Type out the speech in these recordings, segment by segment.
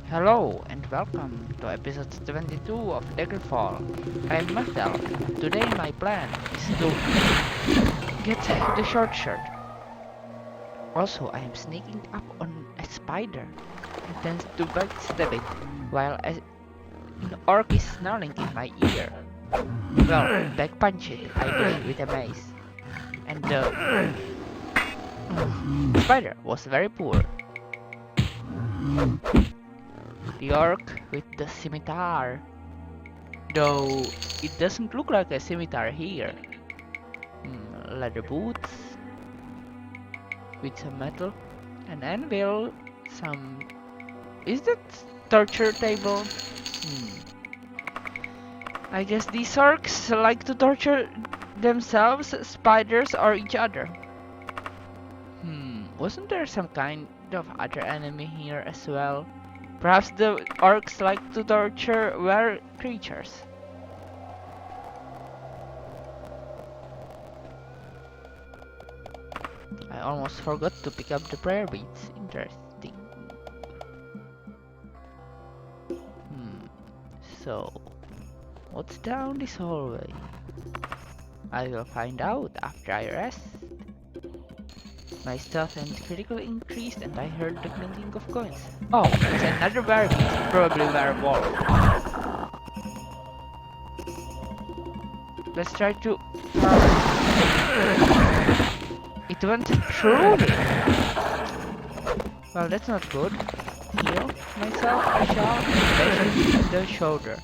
Hello and welcome to episode 72 of Daggerfall. I'm Marcel. Today my plan is to get the short shirt. Also, I am sneaking up on a spider, intends to backstab it, while an orc is snarling in my ear. Well, back punch it, I did with a mace. And the spider was very poor. The orc with the scimitar. Though it doesn't look like a scimitar here. Leather boots with some metal, an anvil, some. Is that torture table? I guess these orcs like to torture themselves, spiders, or each other. Wasn't there some kind of other enemy here as well? Perhaps the orcs like to torture were creatures. I almost forgot to pick up the prayer beads. Interesting. So, what's down this hallway? I will find out after I rest. My stealth and critical increased and I heard the clinking of coins. Oh, it's another prayer bead, probably werewolf. Let's try to... It went through him. Well, that's not good. Heal myself, I shall, bash him in the shoulder.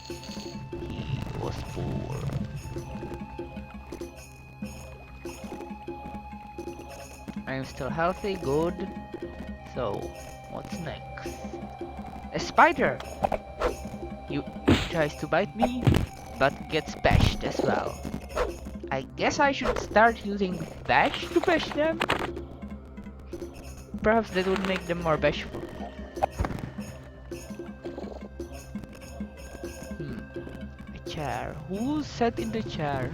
He was poor. I am still healthy, good. So, what's next? A spider! He tries to bite me, but gets bashed as well. I guess I should start using bash to bash them? Perhaps that would make them more bashful. A chair. Who sat in the chair?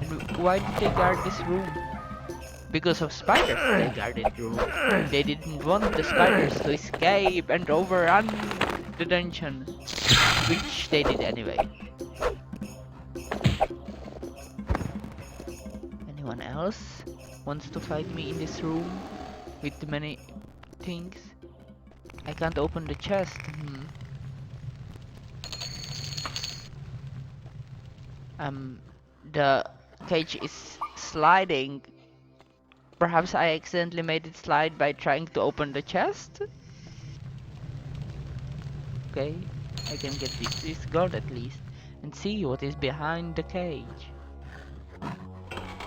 And why did they guard this room? Because of spiders, they guarded the room. They didn't want the spiders to escape and overrun the dungeon, which they did anyway. Anyone else wants to fight me in this room with many things? I can't open the chest. The cage is sliding. Perhaps I accidentally made it slide by trying to open the chest? Okay, I can get this gold at least and see what is behind the cage.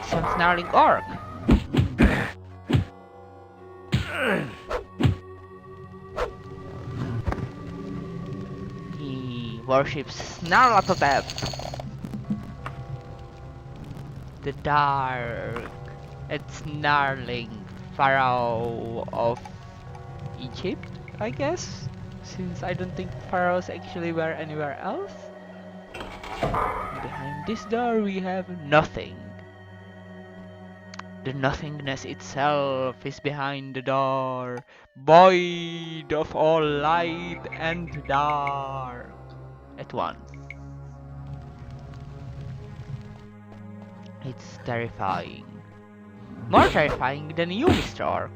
Some snarling orc! He worships Snarlatotep! The dark and snarling pharaoh of Egypt, I guess? Since I don't think pharaohs actually were anywhere else. Behind this door we have nothing. The nothingness itself is behind the door, void of all light and dark at once. It's terrifying. More terrifying than you, Mr. Orc.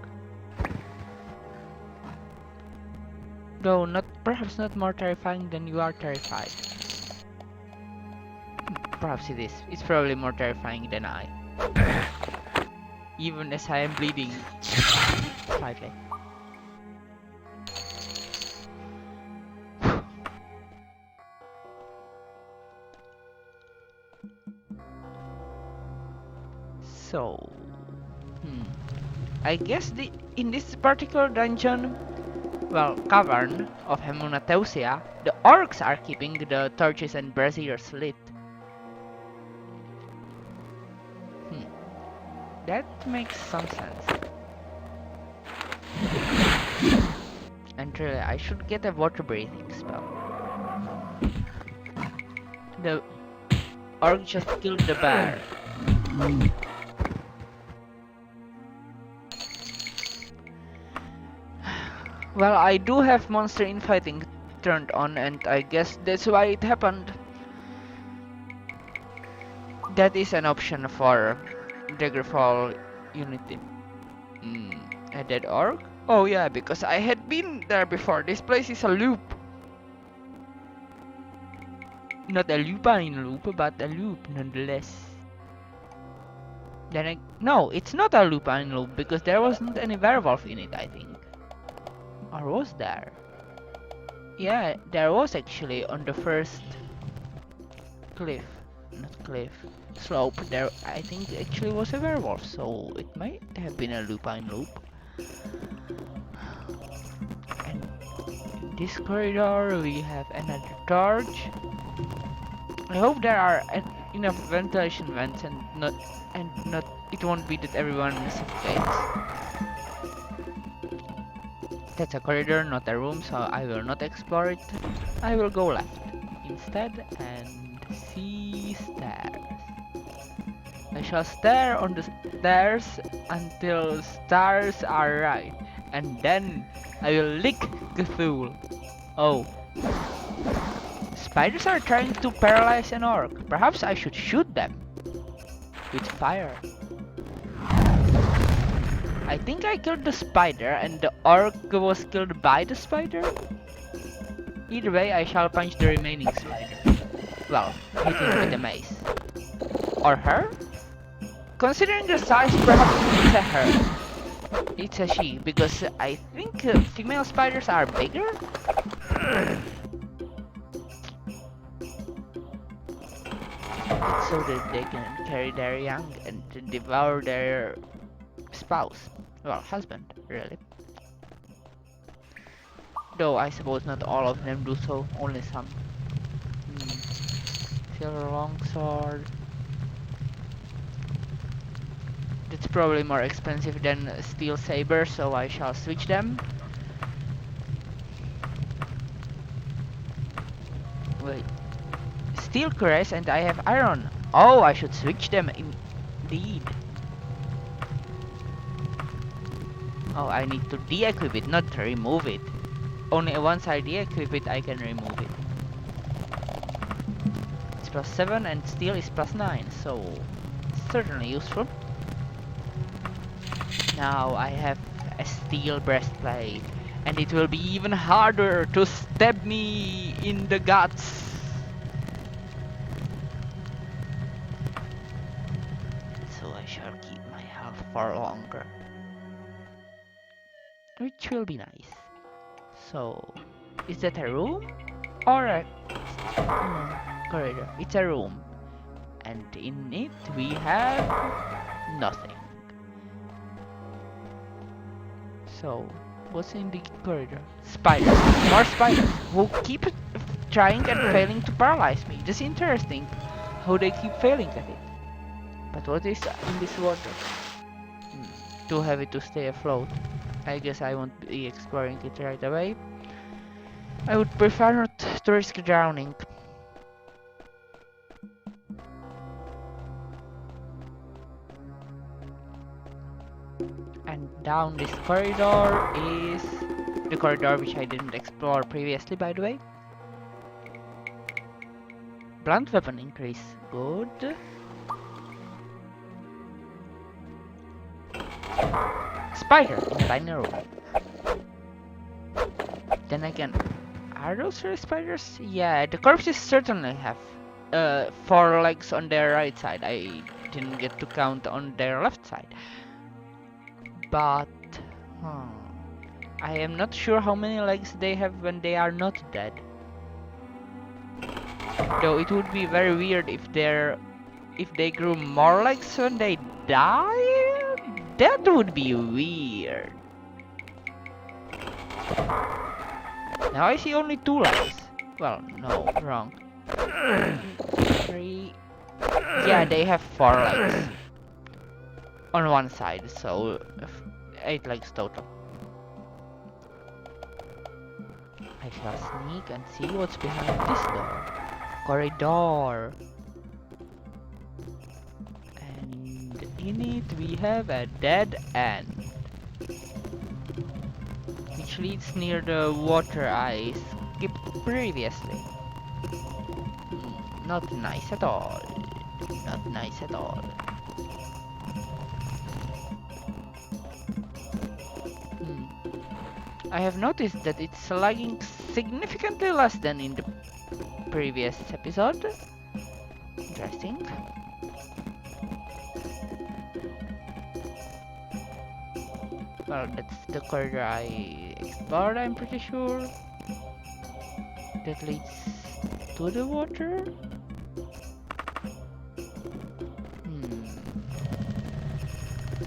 Though perhaps not more terrifying than you are terrified. Perhaps it is. It's probably more terrifying than I. Even as I am bleeding slightly. So, I guess in this particular dungeon, well, cavern of Hemunateusia, the orcs are keeping the torches and braziers lit. That makes some sense. And really, I should get a water breathing spell. The orc just killed the bear. Well, I do have monster infighting turned on, and I guess that's why it happened. That is an option for Daggerfall Unity. A dead orc? Oh yeah, because I had been there before. This place is a loop. Not a lupine loop, but a loop nonetheless. No, it's not a lupine loop because there wasn't any werewolf in it, I think. Or was there? Yeah, there was actually on the first cliff. Not cliff. Slope. There, I think actually was a werewolf, so it might have been a lupine loop. And in this corridor we have another torch. I hope there are enough ventilation vents and not it won't be that everyone suffocates. That's a corridor, not a room, so I will not explore it. I will go left instead and see stairs. I shall stare on the stairs until stars are right, and then I will lick Cthulhu. Oh. Spiders are trying to paralyze an orc. Perhaps I should shoot them with fire. I think I killed the spider and the orc was killed by the spider. Either way, I shall punch the remaining spider. Well, hit him with a mace. Or her? Considering the size, perhaps it's a her. It's a she, because I think female spiders are bigger? It's so that they can carry their young and devour their spouse. Well, husband, really. Though I suppose not all of them do so, only some. Silver longsword. That's probably more expensive than steel saber, so I shall switch them. Wait. Steel cuirass and I have iron. Oh, I should switch them indeed. Oh, I need to de-equip it, not remove it. Only once I de-equip it, I can remove it. It's +7 and steel is +9, so certainly useful. Now I have a steel breastplate, and it will be even harder to stab me in the guts. So I shall keep my health for longer. Which will be nice. So, is that a room? Or a corridor? It's a room. And in it we have nothing. So, what's in the corridor? Spiders. More spiders who keep trying and failing to paralyze me. That's interesting how they keep failing at it. But what is in this water? Too heavy to stay afloat. I guess I won't be exploring it right away. I would prefer not to risk drowning. And down this corridor is the corridor which I didn't explore previously, by the way. Blunt weapon increase. Good. Spider in a tiny room. Then again, are those real spiders? Yeah, the corpses certainly have 4 legs on their right side. I didn't get to count on their left side. But I am not sure how many legs they have when they are not dead. Though it would be very weird if they grew more legs when they die. That would be weird. Now I see only 2 legs. Well, no, wrong. 3. Yeah, they have 4 legs on one side, so 8 legs total. I shall sneak and see what's behind this door. Corridor. And in it we have a dead end, which leads near the water I skipped previously. Not nice at all. Not nice at all. I have noticed that it's lagging significantly less than in the previous episode. Interesting. Well, that's the corridor I explored, I'm pretty sure. That leads to the water.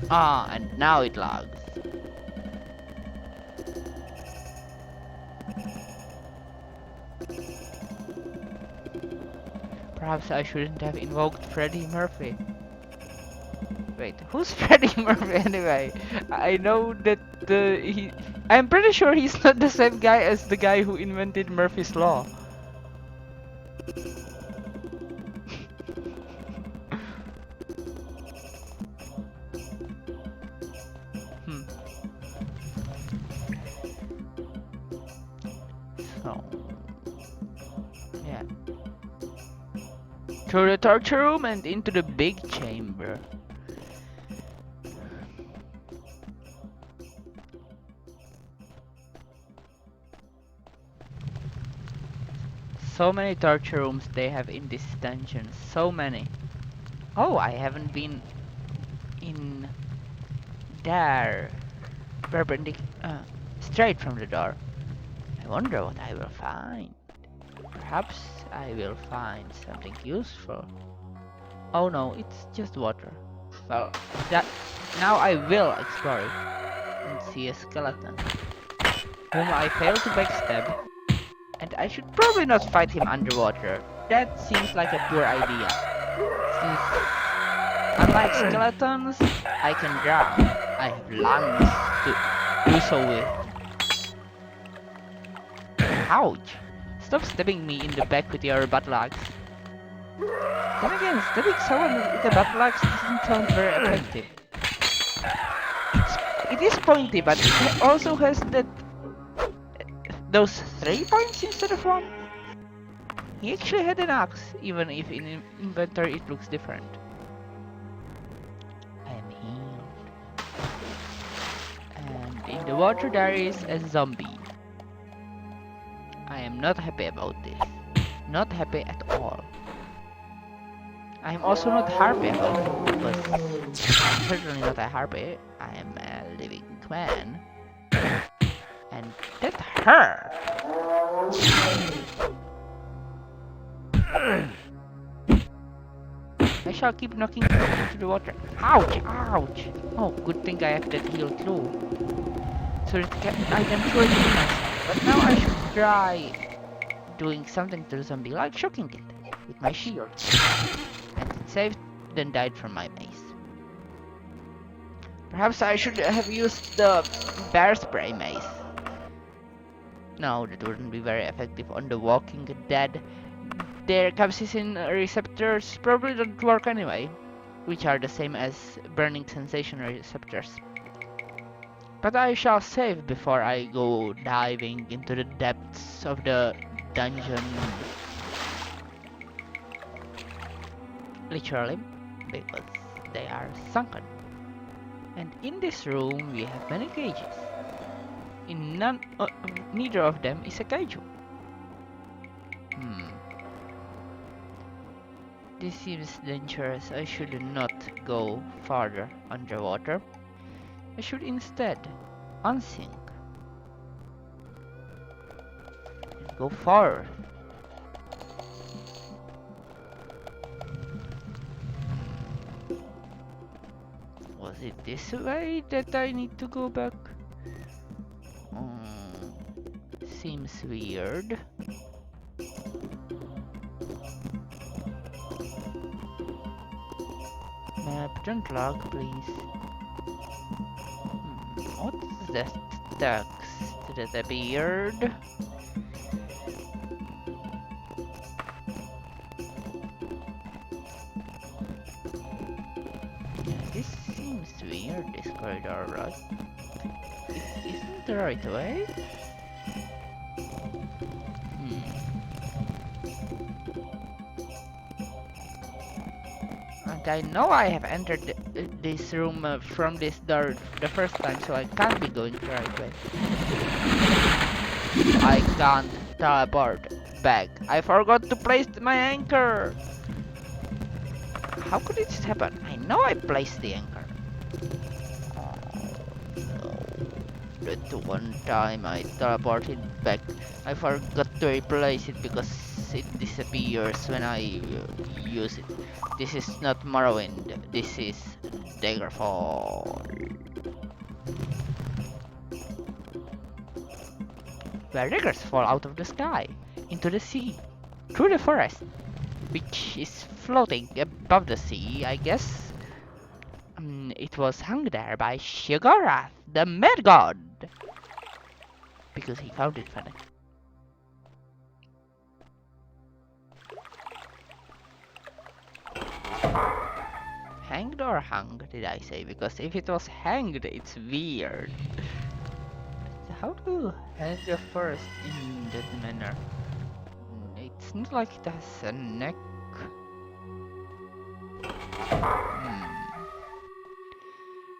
Ah, and now it lags. Perhaps I shouldn't have invoked Freddie Murphy. Wait, who's Freddie Murphy anyway? I know that I'm pretty sure he's not the same guy as the guy who invented Murphy's Law. So, yeah. Through the torture room and into the big chamber. So many torture rooms they have in this dungeon. So many. Oh, I haven't been in there. Straight from the door. I wonder what I will find. Perhaps I will find something useful. Oh no, it's just water. Well, now I will explore it and see a skeleton whom I failed to backstab. And I should probably not fight him underwater. That seems like a poor idea. Since, unlike skeletons, I can drown. I have lungs to do so with. Ouch! Stop stabbing me in the back with your battle axe. Then again, stabbing someone with a battle axe doesn't sound very effective. It is pointy, but it also has those 3 points instead of 1. He actually had an axe, even if in inventory it looks different. I am healed. And in the water there is a zombie. I am not happy about this. Not happy at all. I am also not happy about it, because I'm certainly not a harpy. I am a living man. And that hurt! I shall keep knocking into the water. Ouch! Ouch! Oh, good thing I have that heal too. So that I can truly heal myself. But now I should try doing something to the zombie, like shocking it with my shield. And it saved, then died from my mace. Perhaps I should have used the bear spray mace. No, that wouldn't be very effective on the Walking Dead. Their capsaicin receptors probably don't work anyway, which are the same as burning sensation receptors. But I shall save before I go diving into the depths of the dungeon. Literally, because they are sunken. And in this room we have many cages. In neither of them is a kaiju. This seems dangerous. I should not go farther underwater. I should instead unsink and go forward. Was it this way that I need to go back? Seems weird. Map, don't lag, please. What is that text? Is that a beard? This seems weird, this corridor, right? Isn't the right way? think I know I have entered this room from this door the first time, so I can't be going the right way. I can't teleport back. I forgot to place my anchor. How could it happen? I know I placed the anchor. Oh, no. That one time I teleported back. I forgot to replace it because it disappears when I use it. This is not Morrowind. This is Daggerfall. Where daggers fall out of the sky, into the sea, through the forest, which is floating above the sea, I guess. It was hung there by Shigarath, the mad god, because he found it funny. Hanged or hung, did I say? Because if it was hanged, it's weird. How to hang a forest in that manner? It's not like it has a neck.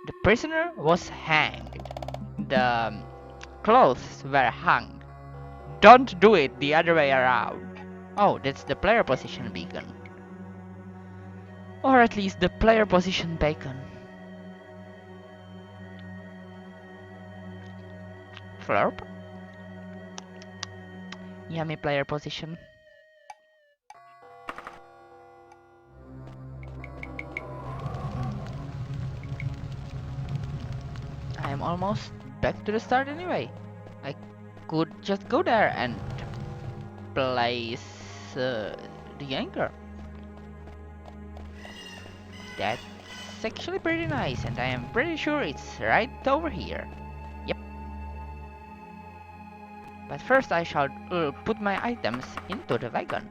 The prisoner was hanged. The clothes were hung. Don't do it the other way around. Oh, that's the player position beacon. Or at least the player position beacon. Flurp. Yummy player position. I am almost back to the start anyway. I could just go there and place the anchor. That's actually pretty nice, and I am pretty sure it's right over here. Yep. But first I shall put my items into the wagon.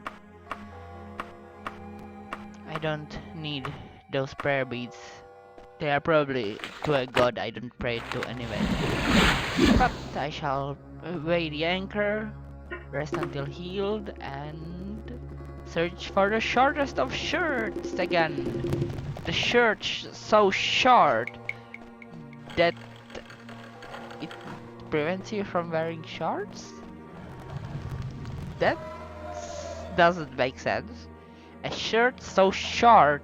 I don't need those prayer beads. They are probably to a god I don't pray to anyway. But I shall weigh the anchor, rest until healed, and search for the shortest of shirts again. The shirt so short that it prevents you from wearing shorts? That doesn't make sense. A shirt so short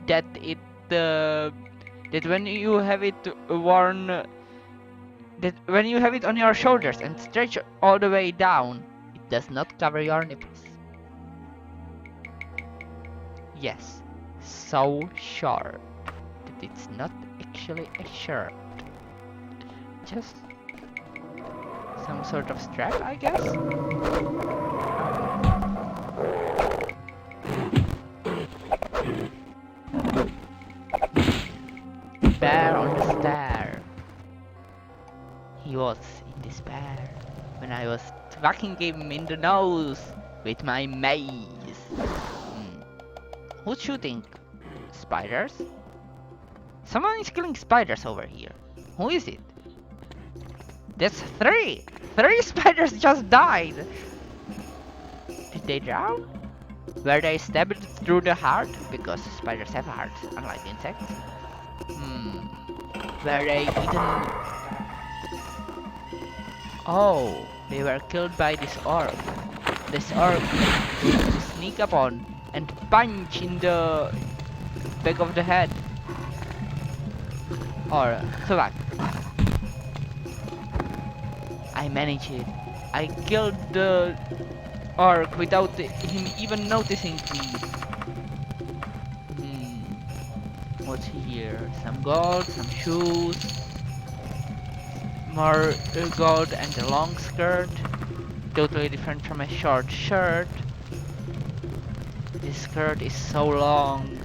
that it that when you have it worn, that when you have it on your shoulders and stretch all the way down, it does not cover your nipples. Yes, so short that it's not actually a shirt. Just some sort of strap, I guess? Bear on the stair. He was in despair when I was whacking him in the nose with my mace. Who's shooting? Spiders? Someone is killing spiders over here. Who is it? That's 3! 3 spiders just died! Did they drown? Were they stabbed through the heart? Because spiders have hearts, unlike insects. Were they eaten? Oh, they were killed by this orc. This orc used to sneak upon and punch in the back of the head. Or thwack. I managed it. I killed the orc without him even noticing me. What's here? Some gold, some shoes, more gold and a long skirt. Totally different from a short shirt. This skirt is so long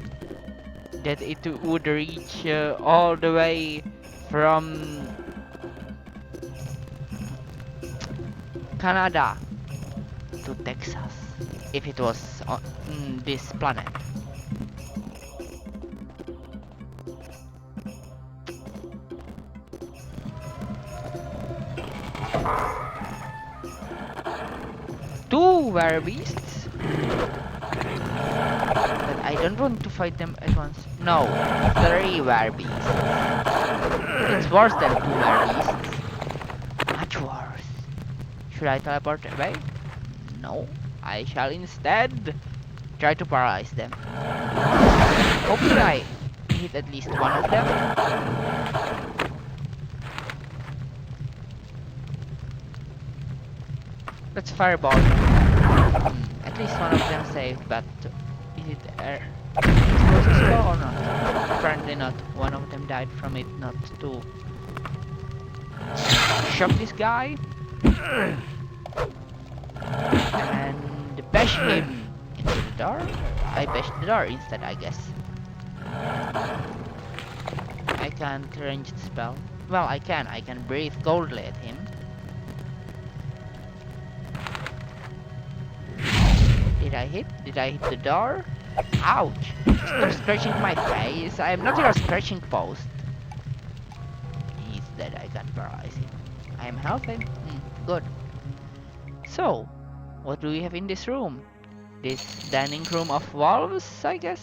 that it would reach all the way from Canada to Texas if it was on this planet. Two were beasts, but I don't want to fight them at once. No, 3 werbeasts. It's worse than 2 werbeasts. Much worse. Should I teleport away? No. I shall instead try to paralyze them. Hopefully I hit at least one of them. Let's fireball them. At least one of them saved, but is it explosive or not? Apparently not. One of them died from it, not to shock this guy and bash him into the door. I bashed the door instead, I guess. I can't range the spell. Well, I can breathe coldly at him. Did I hit? Did I hit the door? Ouch! Stop scratching my face. I am not your scratching post. He's dead. I can't paralyze him. I am healthy. Good. So, what do we have in this room? This dining room of wolves, I guess?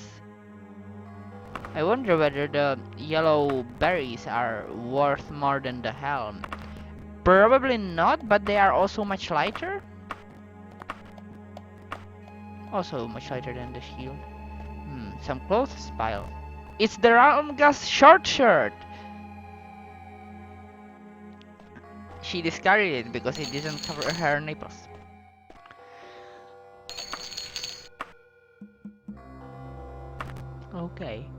I wonder whether the yellow berries are worth more than the helm. Probably not, but they are also much lighter. Also much lighter than the shield. Some clothes pile. It's the Ramga's short shirt! She discarded it because it didn't cover her nipples. Okay.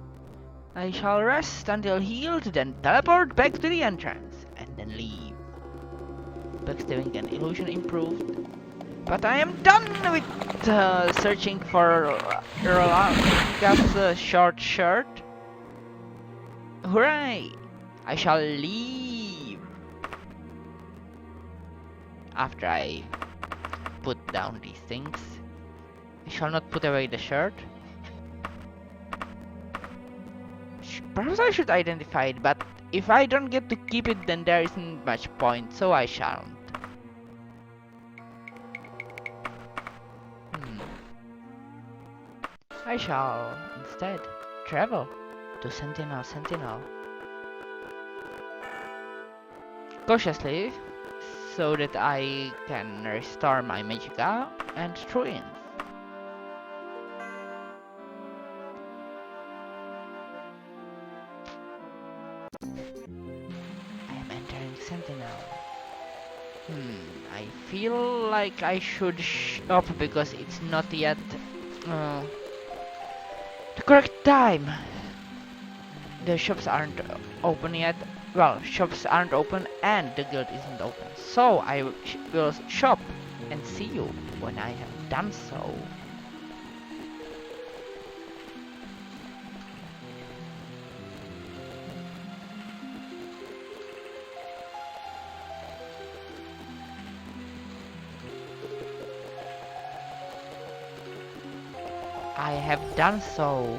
I shall rest until healed, then teleport back to the entrance, and then leave. Backstabbing and illusion improved. But I am done with searching for Rolanga's short shirt. Hooray! I shall leave after I put down these things. I shall not put away the shirt. Perhaps I should identify it, but if I don't get to keep it, then there isn't much point, so I shan't. I shall instead travel to Sentinel. Cautiously, so that I can restore my Magicka and Truins. I am entering Sentinel. I feel like I should shop because it's not yet the correct time. The shops aren't open yet. Well, shops aren't open and the guild isn't open. So I will shop and see you when I have done so. I have done so.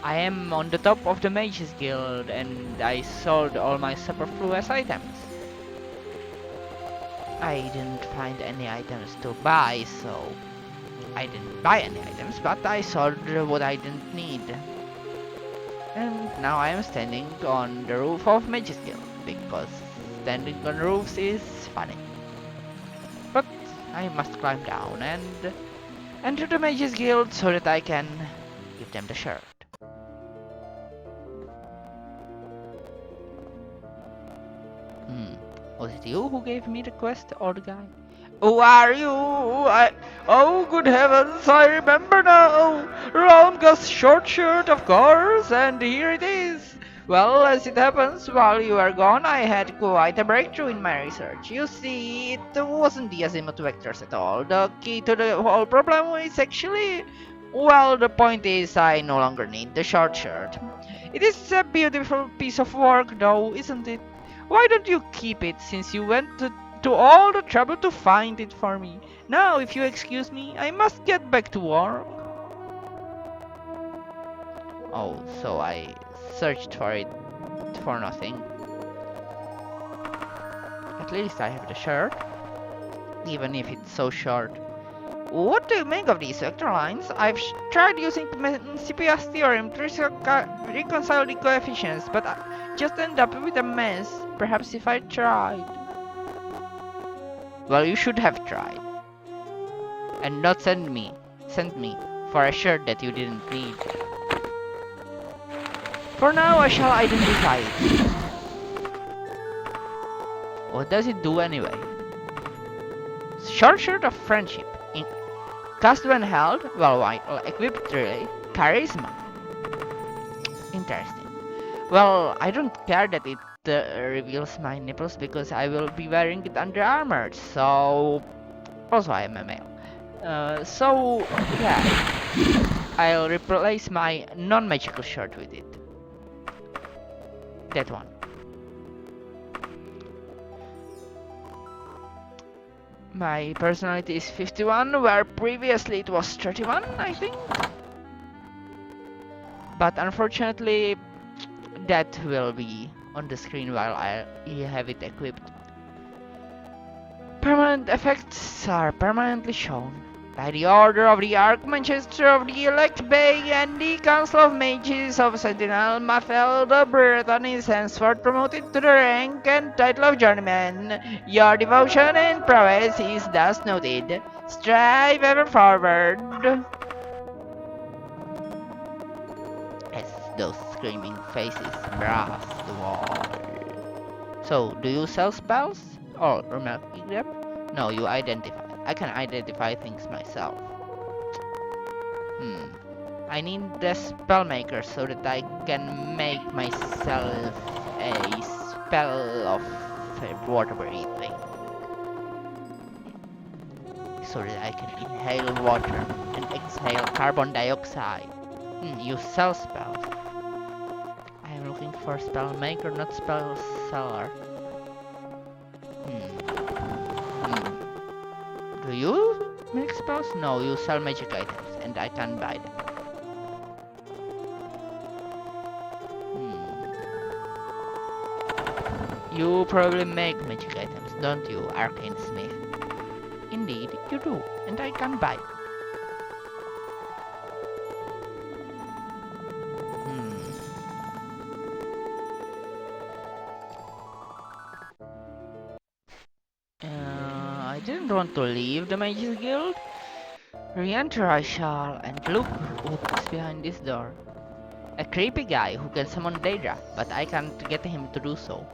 I am on the top of the Mages Guild and I sold all my superfluous items. I didn't find any items to buy, so I didn't buy any items, but I sold what I didn't need. And now I am standing on the roof of Mages Guild, because standing on roofs is funny. But I must climb down and enter the Mages Guild so that I can give them the shirt. Was it you who gave me the quest or the guy? Who are you? Oh, good heavens, I remember now! Ramga's short shirt, of course, and here it is! Well, as it happens, while you were gone, I had quite a breakthrough in my research. You see, it wasn't the azimuth vectors at all. The key to the whole problem is actually... Well, the point is, I no longer need the short shirt. It is a beautiful piece of work, though, isn't it? Why don't you keep it, since you went to all the trouble to find it for me? Now, if you excuse me, I must get back to work. Oh, so I searched for it for nothing. At least I have the shirt, even if it's so short. What do you make of these vector lines? I've tried using CPS theorem to reconcile the coefficients, but I just end up with a mess. Perhaps if I tried. Well, you should have tried. And not send me for a shirt that you didn't need. For now, I shall identify it. What does it do anyway? Short shirt of friendship. Cast when held, while equipped relay. Charisma. Interesting. Well, I don't care that it reveals my nipples because I will be wearing it under armor. So, also I am a male. So, yeah. I'll replace my non-magical shirt with it. That one. My personality is 51, where previously it was 31, I think. But unfortunately, that will be on the screen while I have it equipped. Permanent effects are permanently shown by the order of the Archmagister of the Elect Bay and the Council of Mages of Sentinel. Mathel the Breton is henceforth promoted to the rank and title of Journeyman. Your devotion and prowess is thus noted. Strive ever forward. As those screaming faces brass the wall. So, do you sell spells? Or remarking them? No, you identify. I can identify things myself. I need the spell maker so that I can make myself a spell of water breathing. So that I can inhale water and exhale carbon dioxide. You sell spells. I am looking for spell maker, not spell seller. Do you make spells? No, you sell magic items, and I can buy them. You probably make magic items, don't you, Arcane Smith? Indeed, you do, and I can buy them. I didn't want to leave the Mages Guild. Re-enter I shall, and look what's behind this door. A creepy guy who can summon Daedra, but I can't get him to do so.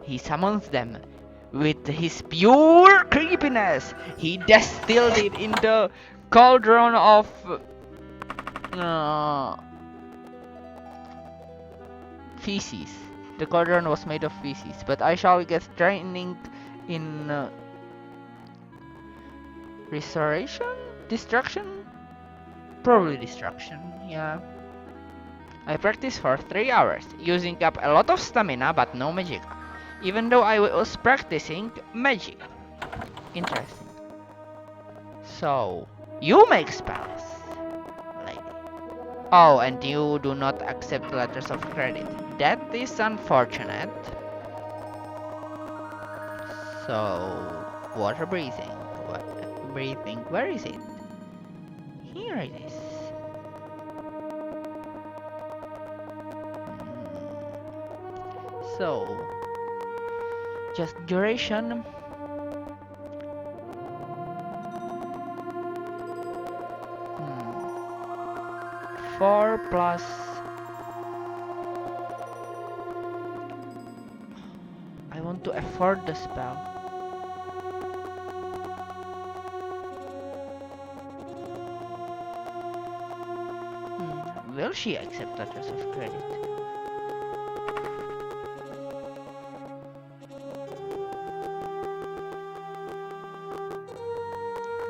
He summons them with his pure creepiness. He distilled it in the cauldron of feces. The cauldron was made of feces, but I shall get training in restoration? Destruction? Probably destruction, yeah. I practiced for 3 hours, using up a lot of stamina but no magic. Even though I was practicing magic. Interesting. So, you make spells, lady. Oh, and you do not accept letters of credit. That is unfortunate. So, water breathing. Where is it? Here it is. So, just duration. Four plus. I want to afford the spell. Will she accept letters of credit?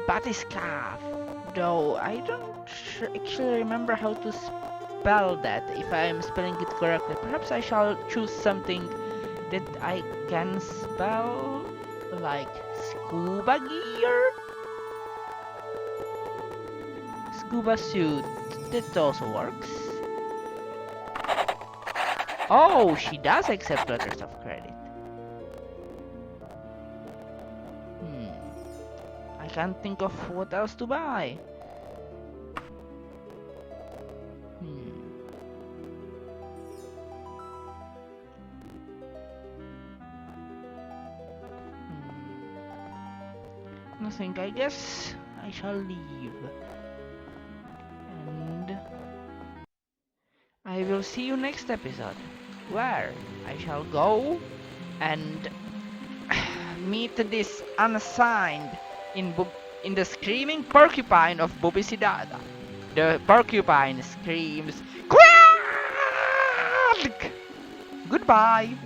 Batiscaf. Though I don't actually remember how to spell that, if I am spelling it correctly. Perhaps I shall choose something that I can spell, like scuba gear? Scuba suit. That also works. Oh, she does accept letters of credit. can't think of what else to buy. Hmm. Nothing, I guess I shall leave. And I will see you next episode, where I shall go and meet this unassigned in the screaming porcupine of Bubisidada. The porcupine screams, "Quack!" Goodbye.